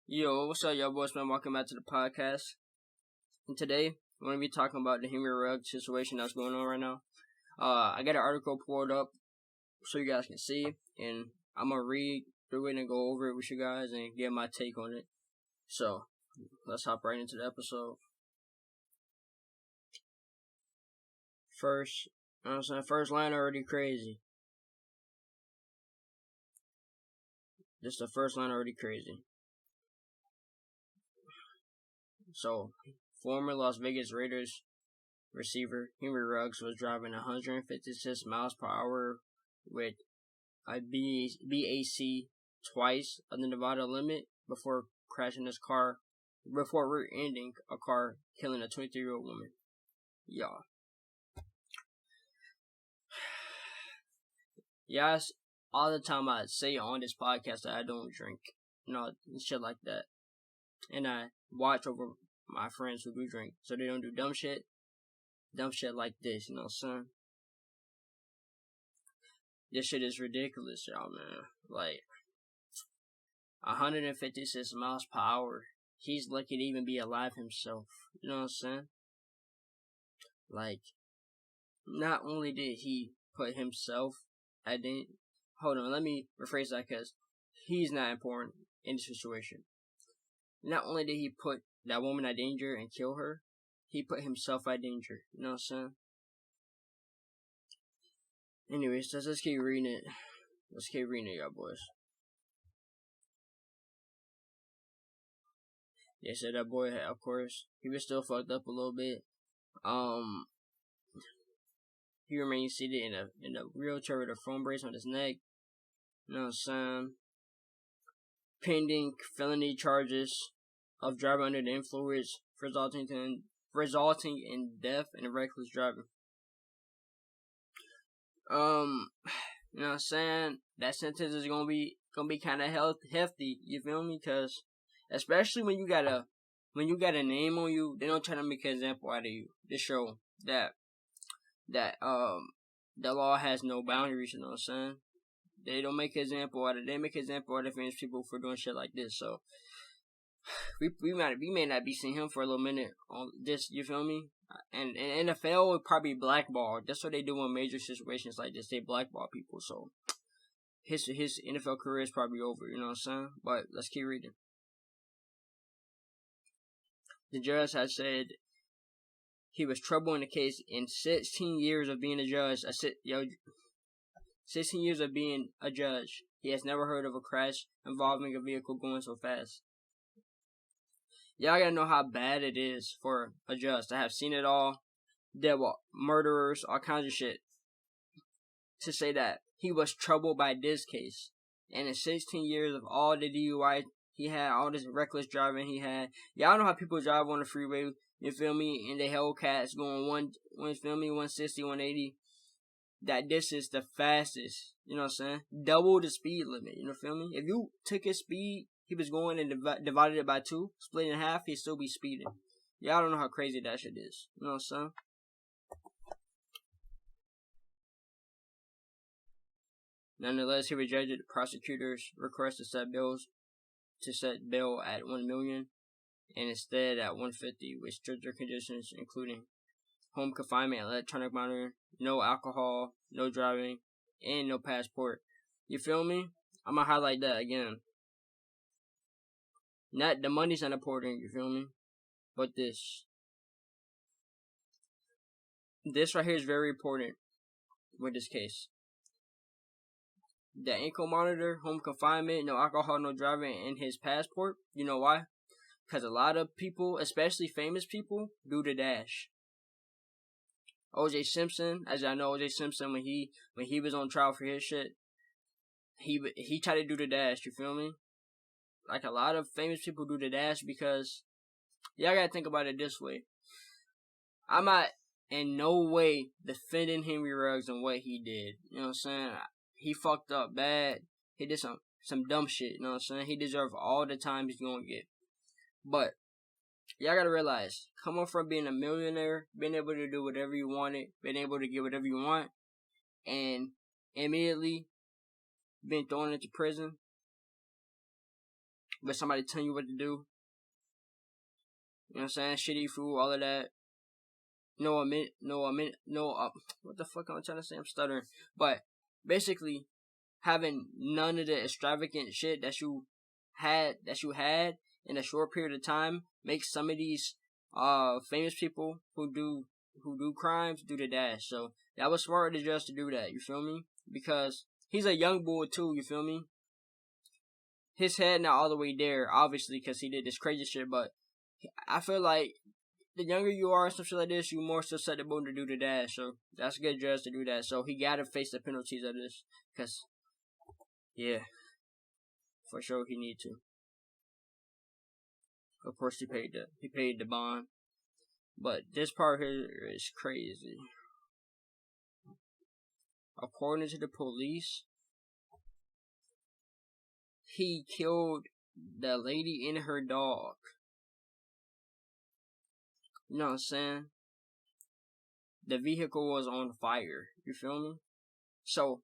Yo, what's up, y'all boys, man? Welcome back to the podcast. And today, we're going to be talking about the Henry Ruggs situation that's going on right now. I got an article pulled up so you guys can see, and I'm going to read through it and go over it with you guys and get my take on it. So, let's hop right into the episode. First line already crazy. Just the first line already crazy. So, former Las Vegas Raiders receiver Henry Ruggs was driving 156 miles per hour with a BAC twice on the Nevada limit before crashing his car, before rear-ending a car, killing a 23-year-old woman. Y'all. Yes, all the time I say on this podcast that I don't drink, shit like that. And I watch over my friends who do drink, so they don't do dumb shit like this, son. This shit is ridiculous, y'all, man. Like, 156 miles per hour. He's lucky to even be alive himself. You know what I'm saying? Like, not only did he put himself at danger. Hold on, let me rephrase that because he's not important in this situation. Not only did he put that woman at danger and kill her, he put himself at danger. You know what I'm saying? Anyways, let's keep reading it. Let's keep reading it, y'all boys. They said that boy, of course, he was still fucked up a little bit. He remained seated in a wheelchair with a foam brace on his neck. You know what I'm saying? Pending felony charges of driving under the influence, resulting in death and reckless driving. You know what I'm saying? That sentence is gonna be kind of hefty. You feel me? Cause especially when you got a name on you, they don't try to make an example out of you to show that the law has no boundaries. You know what I'm saying? They don't make an example out of. They make an example out of famous people for doing shit like this. So we may not be seeing him for a little minute on this. You feel me? And NFL would probably blackball. That's what they do in major situations like this. They blackball people. So his NFL career is probably over. You know what I'm saying? But let's keep reading. The judge has said he was trouble in the case in 16 years of being a judge. 16 years of being a judge. He has never heard of a crash involving a vehicle going so fast. Y'all gotta know how bad it is for a judge to have seen it all, dealt with murderers, all kinds of shit, to say that he was troubled by this case. And in 16 years of all the DUI he had, all this reckless driving he had, y'all know how people drive on the freeway, you feel me, and they Hellcats going 160, 180. That this is the fastest, you know what I'm saying? Double the speed limit, you know, feel me? If you took his speed, he was going and divided it by 2, split it in half, he'd still be speeding. Y'all don't know how crazy that shit is, you know what I'm saying? Nonetheless, he rejected the prosecutor's request to set bail at $1 million, and instead at $150 with stricter conditions, including home confinement, electronic monitoring, no alcohol, no driving, and no passport. You feel me? I'm gonna highlight that again. Not the money's not important, you feel me? But this right here is very important with this case. The ankle monitor, home confinement, no alcohol, no driving, and his passport. You know why? Because a lot of people, especially famous people, do the dash. O.J. Simpson, as I know, O.J. Simpson, when he was on trial for his shit, he tried to do the dash, you feel me? Like, a lot of famous people do the dash because, y'all gotta think about it this way. I'm not in no way defending Henry Ruggs and what he did, you know what I'm saying? He fucked up bad, he did some dumb shit, you know what I'm saying? He deserved all the time he's gonna get. But y'all gotta realize, coming from being a millionaire, being able to do whatever you wanted, being able to get whatever you want, and immediately being thrown into prison, with somebody telling you what to do. You know what I'm saying? Shitty food, all of that. What the fuck am I trying to say? I'm stuttering. But basically, having none of the extravagant shit that you had in a short period of time makes some of these famous people who do crimes do the dash. So that was smart of the judge to do that. You feel me? Because he's a young boy too. You feel me? His head not all the way there, obviously, because he did this crazy shit. But I feel like the younger you are, some shit like this, you more susceptible to do the dash. So that's a good judge to do that. So he gotta face the penalties of this, cause yeah, for sure he need to. Of course he paid the bond, but this part here is crazy. According to the police, he killed the lady and her dog. You know what I'm saying? The vehicle was on fire. You feel me? So,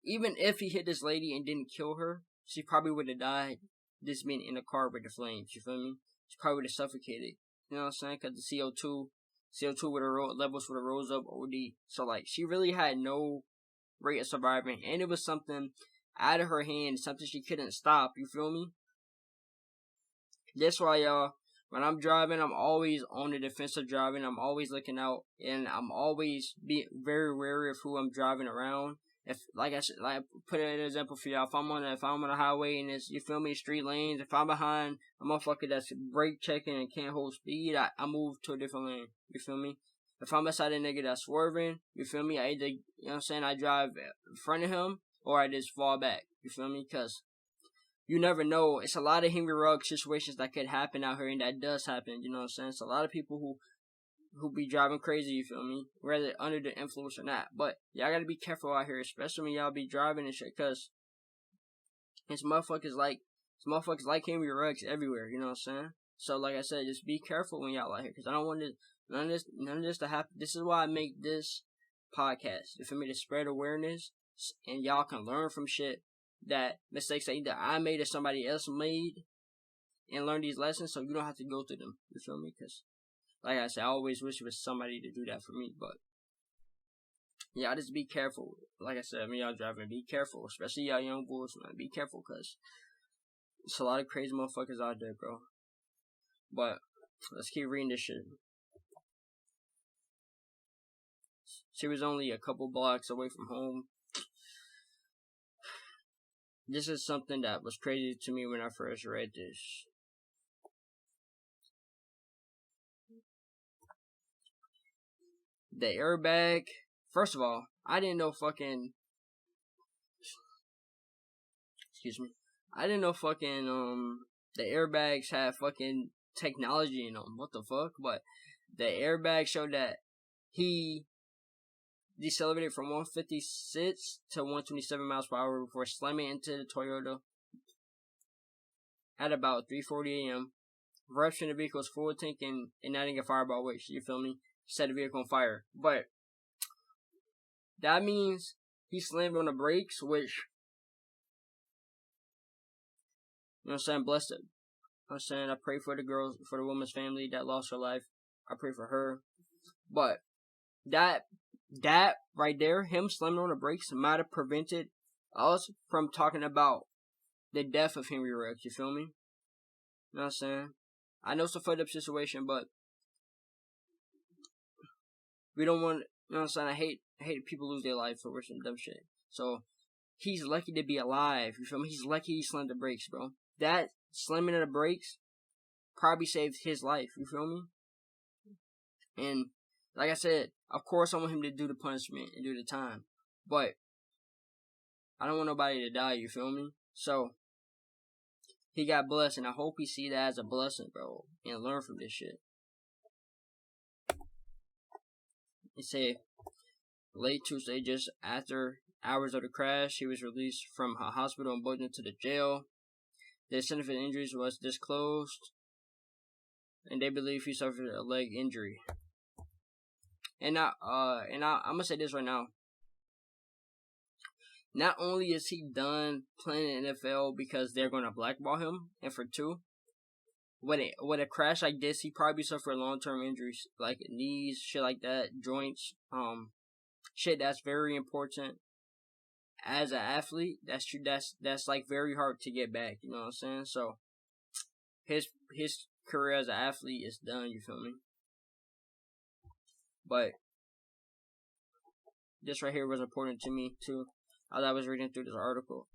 even if he hit this lady and didn't kill her, she probably would have died just being in a car with the flames. You feel me? She probably would have suffocated. You know what I'm saying? Because the CO2 levels would have rose up OD. So, like, she really had no rate of surviving. And it was something out of her hand, something she couldn't stop. You feel me? That's why, y'all, when I'm driving, I'm always on the defensive driving. I'm always looking out, and I'm always being very wary of who I'm driving around. If, like I said, like, put an example for y'all. If I'm on a highway and it's, you feel me, street lanes, if I'm behind a motherfucker that's brake checking and can't hold speed, I move to a different lane. You feel me? If I'm beside a nigga that's swerving, you feel me? I either, you know what I'm saying, I drive in front of him, or I just fall back. You feel me? Because you never know. It's a lot of Henry Rugg situations that could happen out here, and that does happen. You know what I'm saying? It's a lot of people who be driving crazy, you feel me? Whether under the influence or not. But y'all gotta be careful out here, especially when y'all be driving and shit, cause it's motherfuckers like Henry Ruggs everywhere, you know what I'm saying? So like I said, just be careful when y'all out here, cause I don't want none of this to happen. This is why I make this podcast. You feel me? To spread awareness, and y'all can learn from shit that mistakes that either I made or somebody else made, and learn these lessons so you don't have to go through them. You feel me? Cause like I said, I always wish it was somebody to do that for me, but yeah, just be careful. Like I said, when y'all driving, be careful, especially y'all young boys, man. Be careful, cause it's a lot of crazy motherfuckers out there, bro. But let's keep reading this shit. She was only a couple blocks away from home. This is something that was crazy to me when I first read this. The airbag. First of all, I didn't know fucking. Excuse me. I didn't know fucking the airbags had fucking technology in them. What the fuck? But the airbag showed that he decelerated from 156 to 127 miles per hour before slamming into the Toyota at about 3:40 a.m. Rupturing the vehicle's fuel tank and igniting a fireball, which, you feel me, set the vehicle on fire. But that means he slammed on the brakes, which, you know what I'm saying, blessed it. I'm saying, I pray for the woman's family that lost her life. I pray for her. But that right there, him slamming on the brakes, might have prevented us from talking about the death of Henry Ruggs. You feel me? You know what I'm saying? I know it's a fucked up situation, but we don't want, you know what I'm saying? I hate people lose their life for some dumb shit. So he's lucky to be alive. You feel me? He's lucky he slammed the brakes, bro. That slamming of the brakes probably saved his life. You feel me? And like I said, of course I want him to do the punishment and do the time, but I don't want nobody to die. You feel me? So he got blessed, and I hope he see that as a blessing, bro, and learn from this shit. It said late Tuesday, just after hours of the crash, he was released from a hospital and booked into the jail. The extent of his injuries was disclosed, and they believe he suffered a leg injury. And I'm gonna say this right now. not only is he done playing in the NFL because they're gonna blackball him, and for two, with a crash like this, he probably suffered long-term injuries like knees, shit like that, joints, shit that's very important as an athlete. That's true. That's like very hard to get back. You know what I'm saying? So his career as an athlete is done. You feel me? But this right here was important to me too, as I was reading through this article.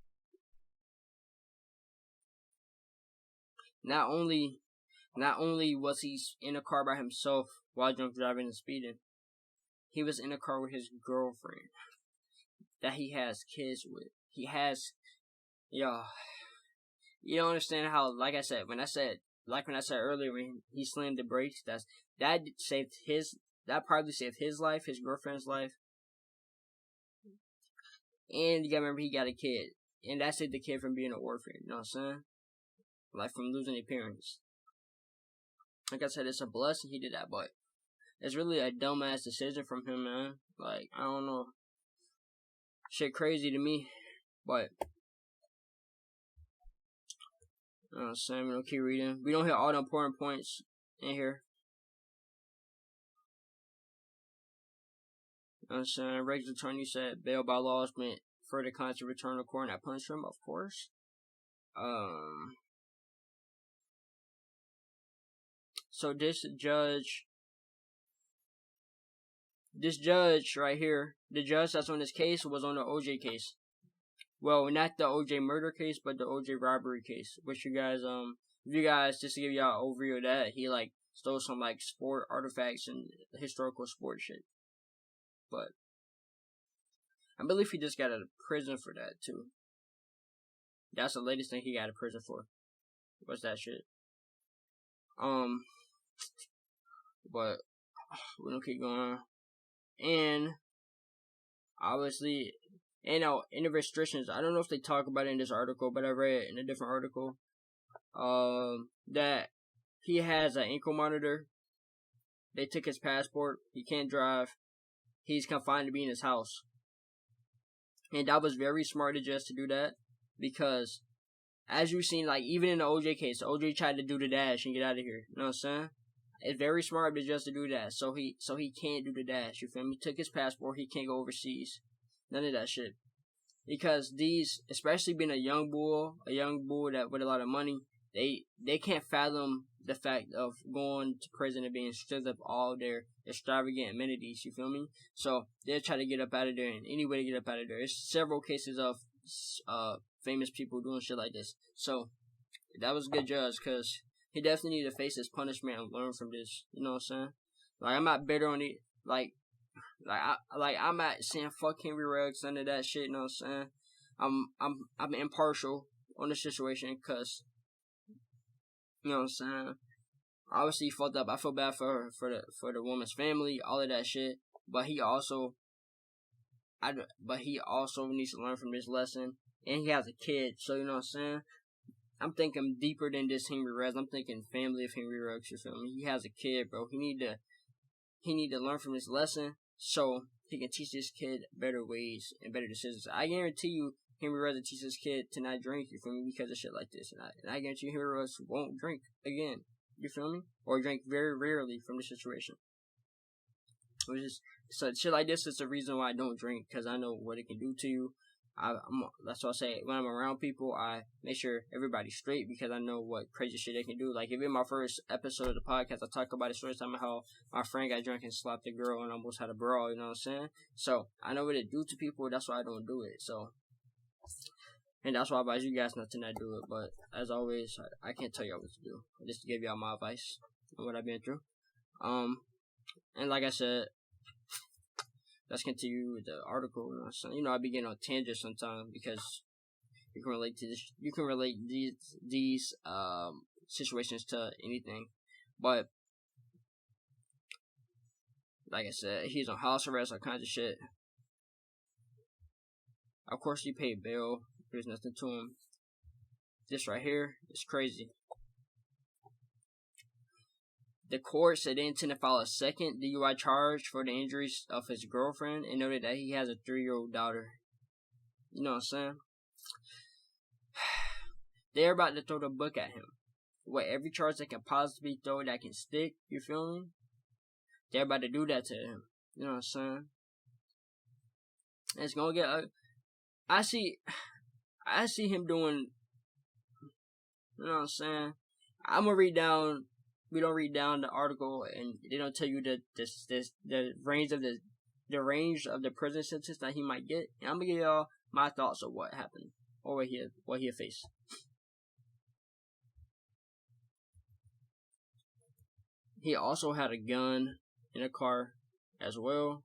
Not only was he in a car by himself while drunk driving and speeding, he was in a car with his girlfriend that he has kids with. He has, yo, you don't understand how, like I said, when I said earlier, when he slammed the brakes, that probably saved his life, his girlfriend's life. And you gotta remember, he got a kid. And that saved the kid from being an orphan, you know what I'm saying? Like, from losing their parents. Like I said, it's a blessing he did that, but it's really a dumbass decision from him, man. Like, I don't know. Shit crazy to me, but you know what I'm saying? We don't keep reading. We don't hit all the important points in here. You know what I'm saying? Regs attorney said bail by laws meant for the client to return to court and not punish him, of course. So this judge right here, the judge that's on this case was on the OJ case. Well, not the OJ murder case, but the OJ robbery case. Which you guys, just to give y'all an overview of that, he like stole some like sport artifacts and historical sport shit. But I believe he just got out of prison for that too. That's the latest thing he got out of prison for. What's that shit? But we don't keep going. And obviously, in the restrictions, I don't know if they talk about it in this article, but I read it in a different article. That he has an ankle monitor. They took his passport. He can't drive. He's confined to be in his house. And that was very smart of Jess to do that, because as you've seen, like even in the OJ case, OJ tried to do the dash and get out of here. You know what I'm saying? It's very smart of Jess to do that. So he can't do the dash. You feel me? He took his passport. He can't go overseas. None of that shit. Because these, especially being a young bull that with a lot of money, they can't fathom the fact of going to prison and being stripped of all their extravagant amenities. You feel me? So they'll try to get up out of there in any way to get up out of there. There's several cases of famous people doing shit like this. So that was a good judge, because he definitely need to face his punishment and learn from this. You know what I'm saying? Like, I'm not bitter on it. I'm not saying fuck Henry Ruggs, none of that shit. You know what I'm saying? I'm impartial on the situation, because you know what I'm saying. Obviously, he fucked up. I feel bad for the woman's family, all of that shit. But he also needs to learn from this lesson. And he has a kid, so you know what I'm saying. I'm thinking deeper than this Henry Ruggs. I'm thinking family of Henry Ruggs. You feel me? He has a kid, bro. He need to learn from this lesson, so he can teach this kid better ways and better decisions. I guarantee you, Henry Ruggs will teach his kid to not drink, you feel me, because of shit like this. And I guarantee you, Henry Ruggs won't drink again, you feel me? Or drink very rarely from the situation. So shit like this is the reason why I don't drink, because I know what it can do to you. That's why I say, when I'm around people, I make sure everybody's straight, because I know what crazy shit they can do. Like, even my first episode of the podcast, I talk about the story time of how my friend got drunk and slapped a girl and almost had a brawl, you know what I'm saying? So, I know what it do to people, that's why I don't do it. So, and that's why I advise you guys not to not do it. But, as always, I can't tell y'all what to do. I just give y'all my advice on what I've been through. And like I said, let's continue with the article. You know, I be getting on tangents sometimes, because you can relate to this. You can relate these situations to anything. But like I said, he's on house arrest, all kinds of shit. Of course, he paid bail. There's nothing to him. This right here is crazy. The court said they intend to file a second DUI charge for the injuries of his girlfriend, and noted that he has a 3-year-old daughter. You know what I'm saying? They're about to throw the book at him. What, every charge they can possibly throw that can stick, you feel me? They're about to do that to him. You know what I'm saying? And it's gonna get I see him doing, you know what I'm saying? I'm gonna read down, we don't read down the article, and they don't tell you the range of the prison sentence that he might get. And I'm gonna give y'all my thoughts of what happened, or what he faced. He also had a gun in a car as well.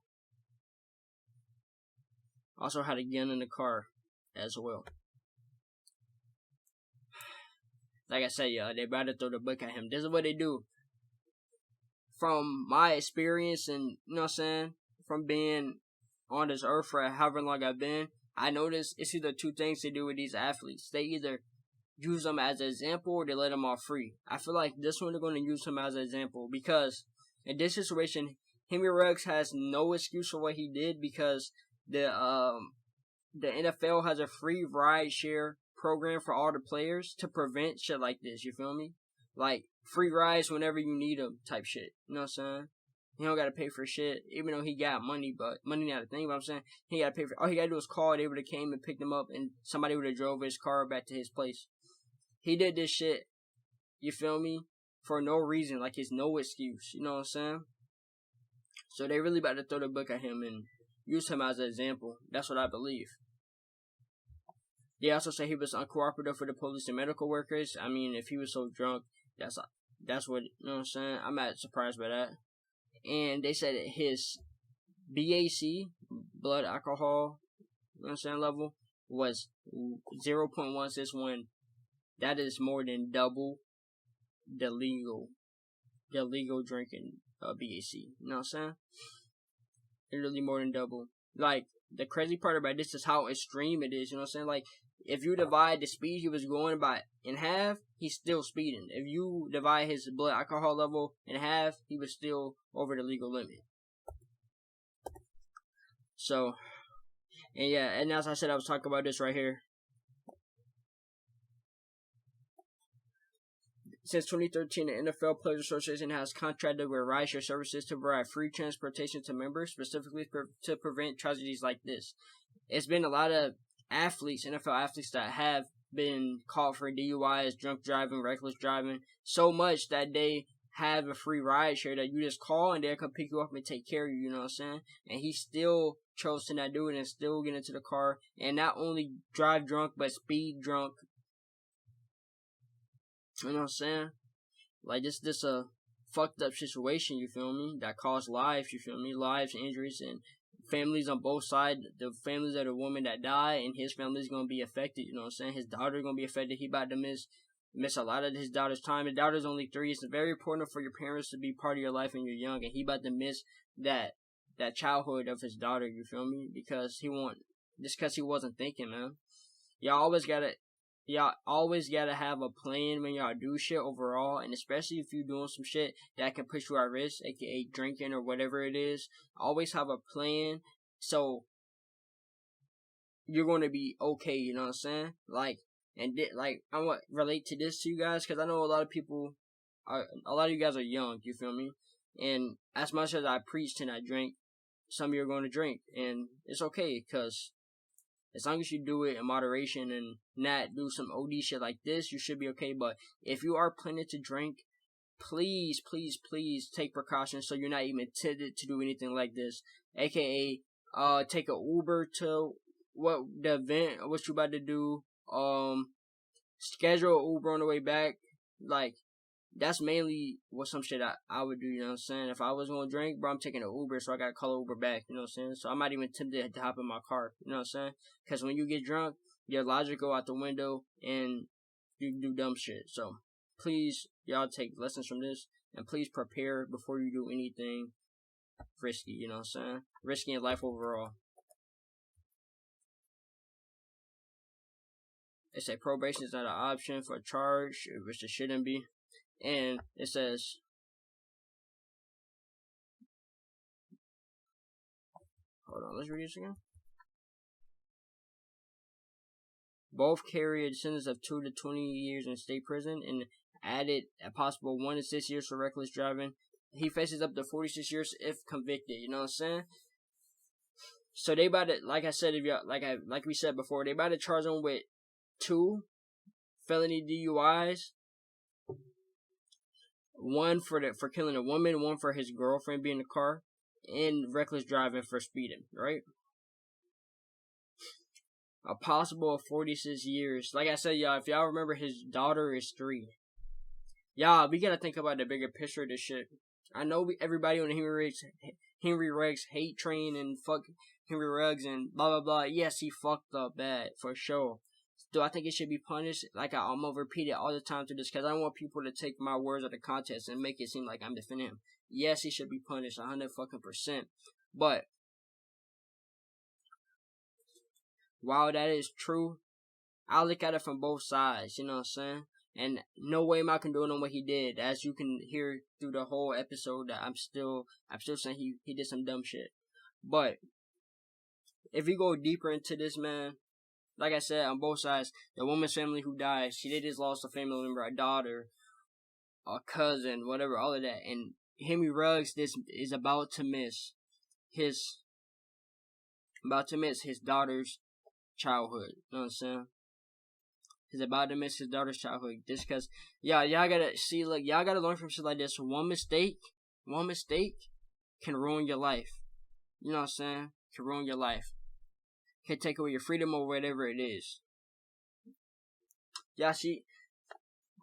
Like I said, y'all, they about to throw the book at him. This is what they do. From my experience, and you know what I'm saying, from being on this earth for however long I've been, I noticed it's either two things they do with these athletes. They either use them as an example or they let them off free. I feel like this one they're going to use him as an example, because in this situation, Henry Ruggs has no excuse for what he did, because the NFL has a free ride share program for all the players to prevent shit like this. You feel me? Like free rides whenever you need them type shit. You know what I'm saying? He don't gotta pay for shit, even though he got money, but money not a thing. But I'm saying he gotta pay for. All he gotta do is call. They would have came and picked him up, and somebody would have drove his car back to his place. He did this shit, you feel me, for no reason, like it's no excuse, you know what I'm saying? So they really about to throw the book at him and use him as an example. That's what I believe. They also say he was uncooperative for the police and medical workers. I mean, if he was so drunk, that's what, you know what I'm saying? I'm not surprised by that. And they said that his BAC, blood alcohol, you know what I'm saying, level was 0.161. That is more than double the legal drinking BAC. You know what I'm saying? Literally more than double. Like, the crazy part about this is how extreme it is. You know what I'm saying? Like, if you divide the speed he was going by in half, he's still speeding. If you divide his blood alcohol level in half, he was still over the legal limit. So, and yeah, and as I said, I was talking about this right here. Since 2013, the NFL Players Association has contracted with rideshare services to provide free transportation to members, specifically to prevent tragedies like this. It's been a lot of athletes, NFL athletes, that have been caught for DUIs, drunk driving, reckless driving, so much that they have a free rideshare that you just call and they'll come pick you up and take care of you, you know what I'm saying? And he still chose to not do it and still get into the car and not only drive drunk, but speed drunk. You know what I'm saying? Like, this a fucked up situation, you feel me? That caused lives, you feel me? Lives, injuries, and families on both sides. The families of the woman that died, and his family is going to be affected, you know what I'm saying? His daughter going to be affected. He about to miss a lot of his daughter's time. His daughter's only 3. It's very important for your parents to be part of your life when you're young, and he about to miss that childhood of his daughter, you feel me? Because he wasn't thinking, man. Y'all always gotta have a plan when y'all do shit overall, and especially if you're doing some shit that can put you at risk, aka drinking or whatever it is. Always have a plan, so you're gonna be okay. You know what I'm saying? Like, I want to relate to this to you guys, because I know a lot of you guys are young. You feel me? And as much as I preached and I drink, some of you are going to drink, and it's okay, because as long as you do it in moderation and not do some OD shit like this, you should be okay. But if you are planning to drink, please, please, please take precautions so you're not even tempted to do anything like this. AKA, take a Uber to the event, what you about to do. Schedule an Uber on the way back. Like, that's mainly what some shit I would do, you know what I'm saying? If I was gonna drink, bro, I'm taking an Uber, so I gotta call an Uber back, you know what I'm saying? So I'm not even tempted to hop in my car, you know what I'm saying? Because when you get drunk, your logic go out the window, and you do dumb shit. So, please, y'all take lessons from this, and please prepare before you do anything risky, you know what I'm saying? Risky in life overall. They say probation is not an option for a charge, which it shouldn't be. And it says, hold on, let's read this again. Both carry a sentence of 2 to 20 years in state prison and added a possible 1 to 6 years for reckless driving. He faces up to 46 years if convicted. You know what I'm saying? So they about to, like I said, like we said before, they about to charge him with 2 felony DUIs. One for killing a woman, one for his girlfriend being in the car, and reckless driving for speeding, right? A possible of 46 years. Like I said, y'all, if y'all remember, his daughter is 3. Y'all, we gotta think about the bigger picture of this shit. I know everybody on the Henry Ruggs hate train and fuck Henry Ruggs and blah blah blah. Yes, he fucked up bad for sure. Do I think it should be punished? Like I'm gonna repeat it all the time to this because I don't want people to take my words out of context and make it seem like I'm defending him. Yes, he should be punished 100%. But while that is true, I look at it from both sides. You know what I'm saying? And no way am I condoning what he did. As you can hear through the whole episode, that I'm still saying he did some dumb shit. But if we go deeper into this, man, like I said, on both sides, the woman's family who died, they just lost a family member, a daughter, a cousin, whatever, all of that. And Henry Ruggs is about to miss his daughter's childhood. You know what I'm saying? He's about to miss his daughter's childhood just because, y'all gotta see, like, y'all gotta learn from shit like this. One mistake can ruin your life. You know what I'm saying? Can ruin your life. Can take away your freedom or whatever it is. Y'all see,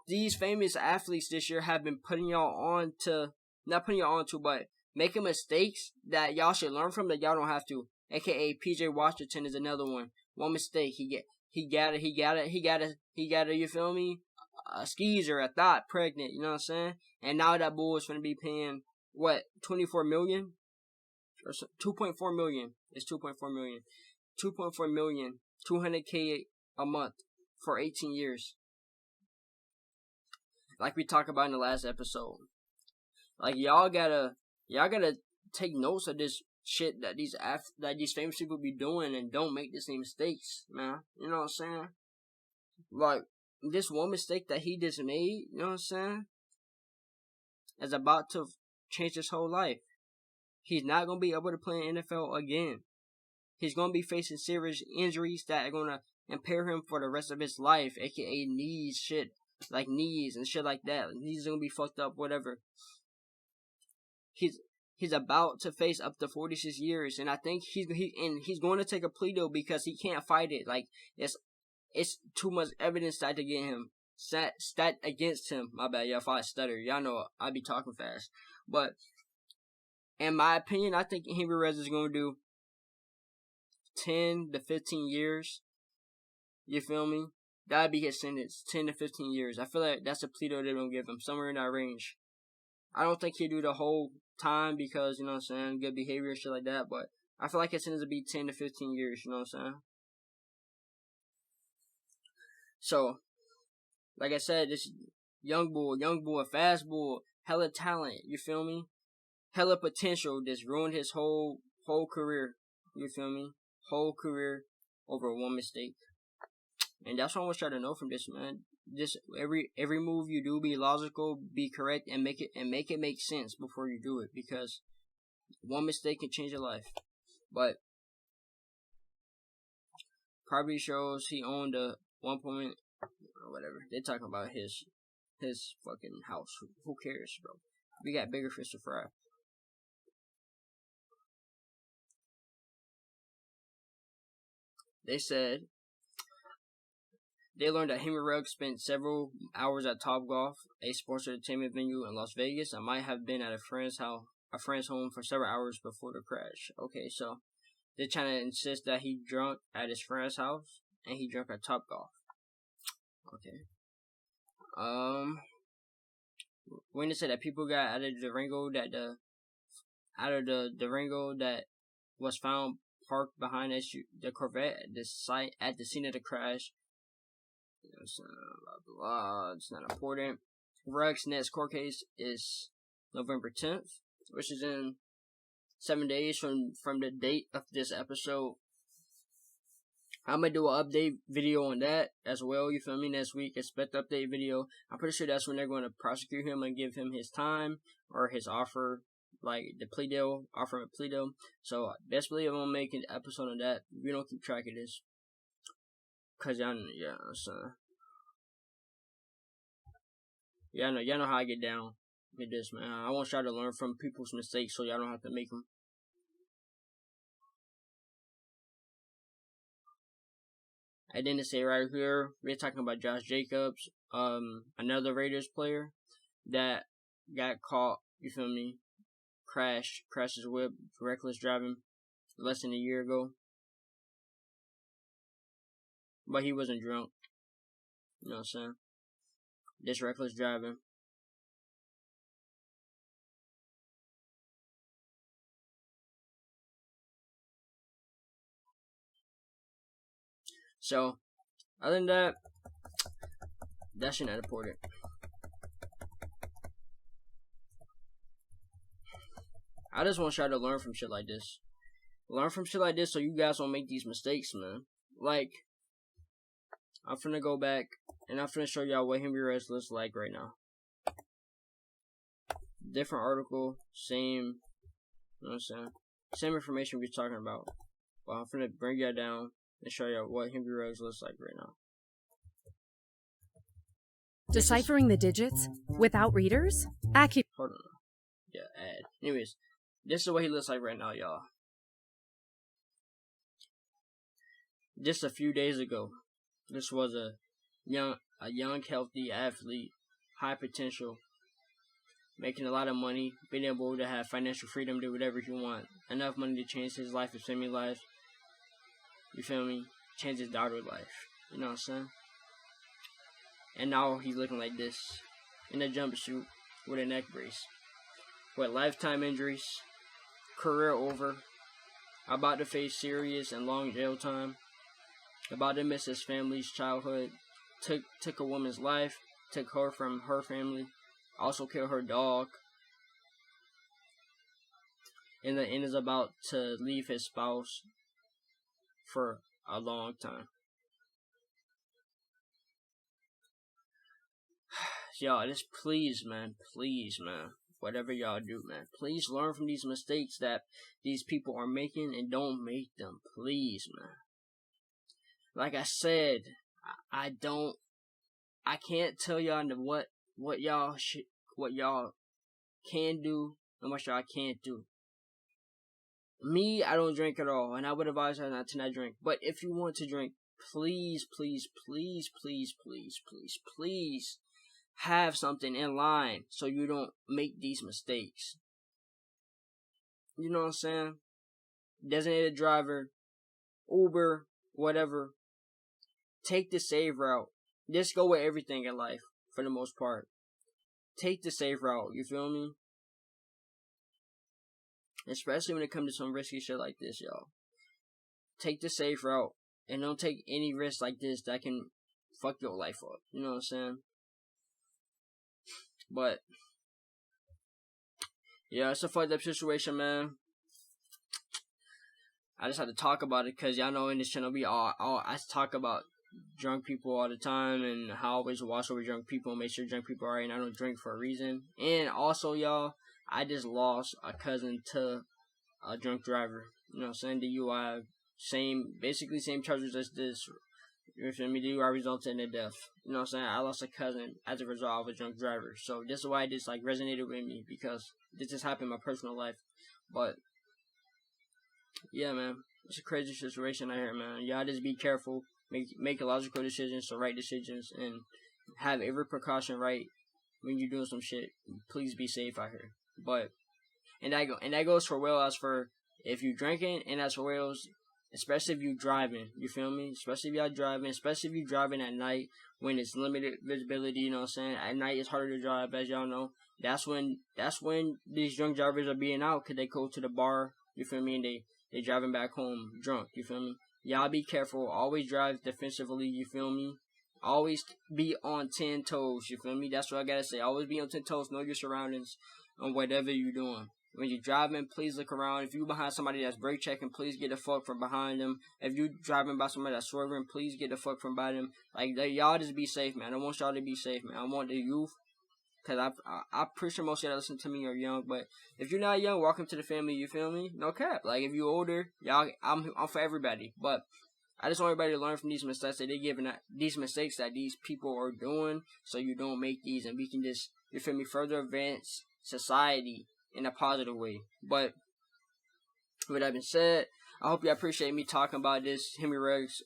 these famous athletes this year have been putting y'all on to, not putting y'all on to, but making mistakes that y'all should learn from that y'all don't have to. AKA PJ Washington is another one. One mistake, he got it, you feel me? A skeezer, a thought, pregnant, you know what I'm saying? And now that bull is gonna be paying, what, 24 million? Or 2.4 million. It's 2.4 million. 2.4 million. 200K a month for 18 years. Like we talked about in the last episode. Like y'all gotta take notes of this shit that these famous people be doing and don't make the same mistakes, man. You know what I'm saying? Like, this one mistake that he just made, you know what I'm saying, is about to change his whole life. He's not going to be able to play in NFL again. He's going to be facing serious injuries that are going to impair him for the rest of his life, aka knees and shit like that. Knees are going to be fucked up, whatever. He's about to face up to 46 years, and I think he's going to take a plea deal because he can't fight it. Like, it's too much evidence that to get him stat against him. My bad, y'all. If I stutter, y'all know I be talking fast. But in my opinion, I think Henry Ruggs is going to do 10 to 15 years. You feel me? That'd be his sentence, 10 to 15 years. I feel like that's a plea deal they're going to give him, somewhere in that range. I don't think he'll do the whole time because, you know what I'm saying, good behavior and shit like that, but I feel like his sentence would be 10 to 15 years, you know what I'm saying? So, like I said, this young bull, fast bull, hella talent, you feel me? Hella potential, just ruined his whole career, you feel me? Whole career over one mistake. And that's what I want y'all to know from this, man. Just every move you do, be logical, be correct, and make it make sense before you do it, because one mistake can change your life. But probably shows he owned a 1 point or whatever. They're talking about his fucking house. Who cares, bro? We got bigger fish to fry. They said they learned that Henry Ruggs spent several hours at Topgolf, a sports entertainment venue in Las Vegas, and might have been at a friend's home for several hours before the crash. Okay, so they're trying to insist that he drunk at his friend's house and he drunk at Topgolf. Okay. When they said that people got out of the Durango that was found parked behind the Corvette at the scene of the crash. Blah, blah, it's not important. Ruggs' next court case is November 10th, which is in 7 days from the date of this episode. I'm gonna do an update video on that as well, you feel me, next week. Expect the update video. I'm pretty sure that's when they're going to prosecute him and give him his time or his offer, like the plea deal, offer a plea deal. So, best believe I'm gonna make an episode on that. We don't keep track of this. Cause y'all know how I get down with this, man. I want y'all to learn from people's mistakes so y'all don't have to make them. And then to say right here, we're talking about Josh Jacobs, another Raiders player that got caught, you feel me, crashed his whip, reckless driving less than a year ago. But he wasn't drunk. You know what I'm saying? This reckless driving. So, other than that, that's not important. I just want y'all to learn from shit like this. Learn from shit like this so you guys don't make these mistakes, man. Like, I'm finna go back and I'm finna show y'all what Henry Ruggs looks like right now. Different article, same, you know what I'm saying? Same information we're talking about. But I'm finna bring y'all down and show y'all what Henry Ruggs looks like right now. Deciphering the digits without readers? Hold on. Yeah, ad. Anyways, this is what he looks like right now, y'all. Just a few days ago, this was a young, healthy athlete, high potential, making a lot of money, being able to have financial freedom, do whatever he wants. Enough money to change his life, his family life. You feel me? Change his daughter's life. You know what I'm saying? And now he's looking like this, in a jumpsuit, with a neck brace, with lifetime injuries, career over, about to face serious and long jail time, about to miss his family's childhood, took a woman's life, took her from her family, also killed her dog, and is about to leave his spouse for a long time. Y'all, just please, man, whatever y'all do, man, please learn from these mistakes that these people are making and don't make them, please, man. Like I said, I can't tell y'all what y'all can do and what y'all can't do. Me, I don't drink at all, and I would advise her not to drink. But if you want to drink, please have something in line so you don't make these mistakes. You know what I'm saying? Designated driver, Uber, whatever. Take the safe route. Just go with everything in life, for the most part. Take the safe route, you feel me? Especially when it comes to some risky shit like this, y'all. Take the safe route, and don't take any risk like this that can fuck your life up. You know what I'm saying? But, yeah, it's a fucked up situation, man. I just had to talk about it because y'all know in this channel I talk about drunk people all the time and how I always watch over drunk people and make sure drunk people are alright and I don't drink for a reason. And also, y'all, I just lost a cousin to a drunk driver. You know what I'm saying? DUI, basically same charges as this. You feel me? DUI resulted in a death. You know what I'm saying? I lost a cousin as a result of a drunk driver. So this is why this resonated with me, because this just happened in my personal life. But yeah, man, it's a crazy situation out here, man. Y'all just be careful, make logical decisions, the right decisions, and have every precaution right when you're doing some shit. Please be safe out here. But and that goes for well as for if you drinking, and as for whales, especially if you driving. You feel me? Especially if y'all driving, especially if you driving at night when it's limited visibility. You know what I'm saying? At night it's harder to drive, as y'all know. That's when these drunk drivers are being out, because they go to the bar. You feel me? And they driving back home drunk. You feel me? Y'all be careful. Always drive defensively. You feel me? Always be on 10 toes. You feel me? That's what I gotta say. Always be on 10 toes. Know your surroundings on whatever you're doing. When you're driving, please look around. If you're behind somebody that's brake checking, please get the fuck from behind them. If you're driving by somebody that's swerving, please get the fuck from by them. Like, y'all just be safe, man. I want y'all to be safe, man. I want the youth. Because I'm pretty sure most of y'all listen to me are young. But if you're not young, welcome to the family, you feel me? No cap. Like, if you're older, y'all, I'm for everybody. But I just want everybody to learn from these mistakes that they're giving, these mistakes that these people are doing, so you don't make these, and we can just, you feel me, further advance society in a positive way. But with that being said, I hope you appreciate me talking about this Henry Ruggs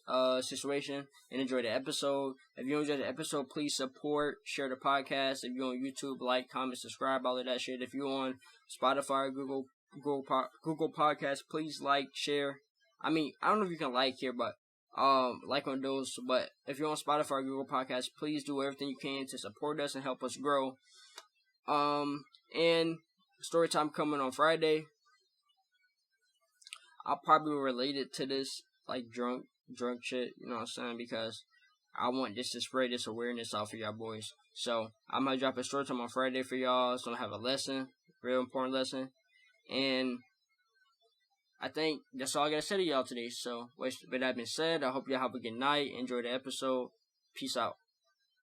situation and enjoy the episode. If you enjoyed the episode, please support, share the podcast. If you're on YouTube, like, comment, subscribe, all of that shit. If you're on Spotify, Google Podcasts, please like, share. I mean, I don't know if you can like here, but like on those. But if you're on Spotify or Google Podcasts, please do everything you can to support us and help us grow. And story time coming on Friday. I'll probably relate it to this, like, drunk shit, you know what I'm saying, because I want just to spread this awareness out for y'all boys. So, I'm going to drop a story time on Friday for y'all, so I have a lesson, real important lesson, and I think that's all I got to say to y'all today. So, with that being said, I hope y'all have a good night, enjoy the episode, peace out.